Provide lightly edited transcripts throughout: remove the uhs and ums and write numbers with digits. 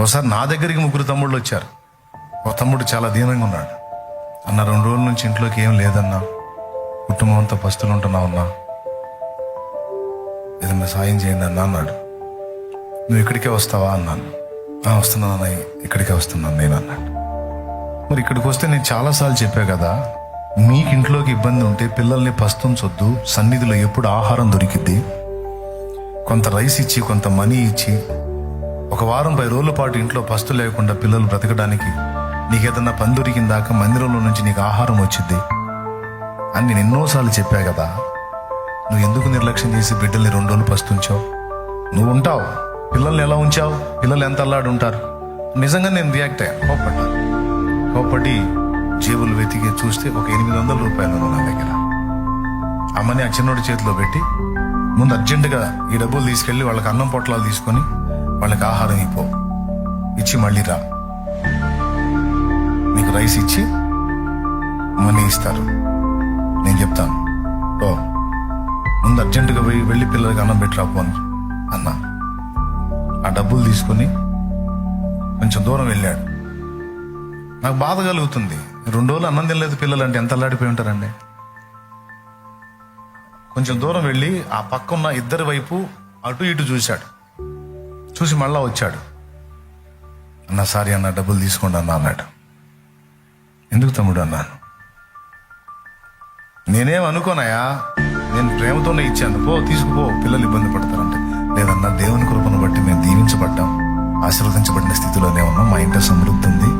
ఒకసారి నా దగ్గరికి 3 తమ్ముళ్ళు వచ్చారు. ఒక తమ్ముడు చాలా దీనంగా ఉన్నాడు. అన్న 2 రోజుల నుంచి ఇంట్లోకి ఏం లేదన్నా, కుటుంబం అంతా పస్తులు ఉంటున్నావు అన్నా, ఏదన్నా సాయం చేయండి అన్నా అన్నాడు. నువ్వు ఇక్కడికే వస్తావా అన్నాను. వస్తున్నాను అన్న, ఇక్కడికే వస్తున్నాను నేను అన్నాడు. మరి ఇక్కడికి వస్తే నేను చాలాసార్లు చెప్పా కదా, మీకు ఇంట్లోకి ఇబ్బంది ఉంటే పిల్లల్ని పస్తుంచొద్దు, సన్నిధిలో ఎప్పుడు ఆహారం దొరికిద్ది, కొంత రైస్ ఇచ్చి కొంత మనీ ఇచ్చి 1 వారం 10 రోజుల పాటు ఇంట్లో పస్తు లేకుండా పిల్లలు బ్రతకడానికి నీకేదన్నా పని దొరికిందాక మందిరంలో నుంచి నీకు ఆహారం వచ్చిద్ది అని నేను ఎన్నోసార్లు చెప్పా కదా. నువ్వు ఎందుకు నిర్లక్ష్యం చేసి బిడ్డల్ని 2 రోజులు పస్తుంచావు? నువ్వు ఉంటావు, పిల్లల్ని ఎలా ఉంచావు? పిల్లలు ఎంత అల్లాడు ఉంటారు. నిజంగా నేను రియాక్ట్ అయ్యాను, కోప్పడి జేబులు వెతికి చూస్తే ఒక 800 రూపాయలు నా దగ్గర. అమ్మని ఆ చిన్నోడి చేతిలో పెట్టి, ముందు అర్జెంటుగా ఈ డబ్బులు తీసుకెళ్లి వాళ్ళకి అన్నం పొట్లాలు తీసుకొని వాళ్ళకి ఆహారం ఇచ్చి మళ్ళీ రా, నీకు రైస్ ఇచ్చి మనీ ఇస్తారు, నేను చెప్తాను, ముందు అర్జెంటుగా వెళ్ళి పిల్లలకి అన్నం పెట్టి రాపు అన్నా. ఆ డబ్బులు తీసుకొని కొంచెం దూరం వెళ్ళాడు. నాకు బాధ కలుగుతుంది. 2 రోజులు అన్నం తినలేదు పిల్లలు అంటే ఎంత అల్లాడిపోయి ఉంటారండి. కొంచెం దూరం వెళ్ళి ఆ పక్కన్న ఇద్దరి వైపు అటు ఇటు చూశాడు. చూసి మళ్ళా వచ్చాడు. అన్న సారీ అన్న, డబ్బులు తీసుకోండి అన్న అన్నాడు. ఎందుకు తమ్ముడు అన్నాను. నేనేం అనుకోనాయా, నేను ప్రేమతోనే ఇచ్చాను, తీసుకుపో, పిల్లలు ఇబ్బంది పడతారంటే. లేదన్నా, దేవుని కృపను బట్టి మేము దీవించబడ్డాం, ఆశీర్వదించబడిన స్థితిలోనే ఉన్నాం, మా ఇంట్లో సమృద్ధి ఉంది,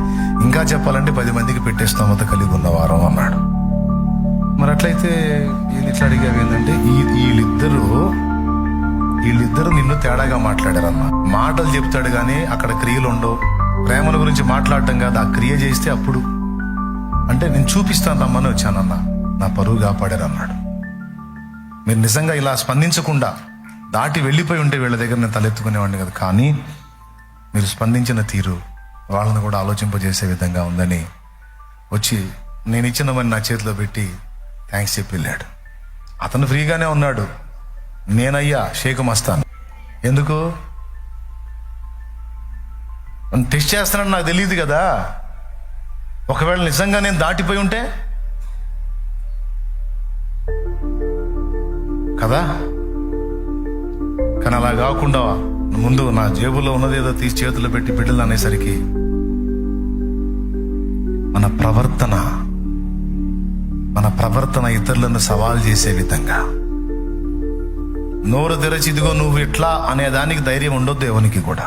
ఇంకా చెప్పాలంటే 10 మందికి పెట్టే స్తోమత కలిగి ఉన్న వారం అన్నాడు. మరి అట్లయితే ఇట్లా అడిగావు ఏంటంటే, వీళ్ళిద్దరు నిన్ను తేడాగా మాట్లాడారన్న. మాటలు చెప్తాడు కానీ అక్కడ క్రియలు ఉండవు. ప్రేమల గురించి మాట్లాడటం కాదు, ఆ క్రియ చేస్తే అప్పుడు అంటే నేను చూపిస్తాను రమ్మని వచ్చానన్న, నా పరువు కాపాడారన్నాడు. మీరు నిజంగా ఇలా స్పందించకుండా దాటి వెళ్ళిపోయి ఉంటే వీళ్ళ దగ్గర నేను తలెత్తుకునేవాడిని కదా. కానీ మీరు స్పందించిన తీరు వాళ్ళని కూడా ఆలోచింపజేసే విధంగా ఉందని వచ్చి నేను ఇచ్చిన మని నా చేతిలో పెట్టి థ్యాంక్స్ చెప్పి వెళ్ళాడు. అతను ఫ్రీగానే ఉన్నాడు, నేనయ్యా షేకు మస్తాను. ఎందుకు టెస్ట్ చేస్తానని నాకు తెలియదు కదా. ఒకవేళ నిజంగా నేను దాటిపోయి ఉంటే కదా. కానీ అలా కాకుండా ముందు నా జేబులో ఉన్నదేదో తీసి చేతుల్లో పెట్టి బిడ్డలు అనేసరికి మన ప్రవర్తన ఇతరులను సవాల్ చేసే విధంగా, నోరు తెరచి ఇదిగో నువ్వు ఇట్లా అనేదానికి ధైర్యం ఉండొద్దు ఎవరికి కూడా.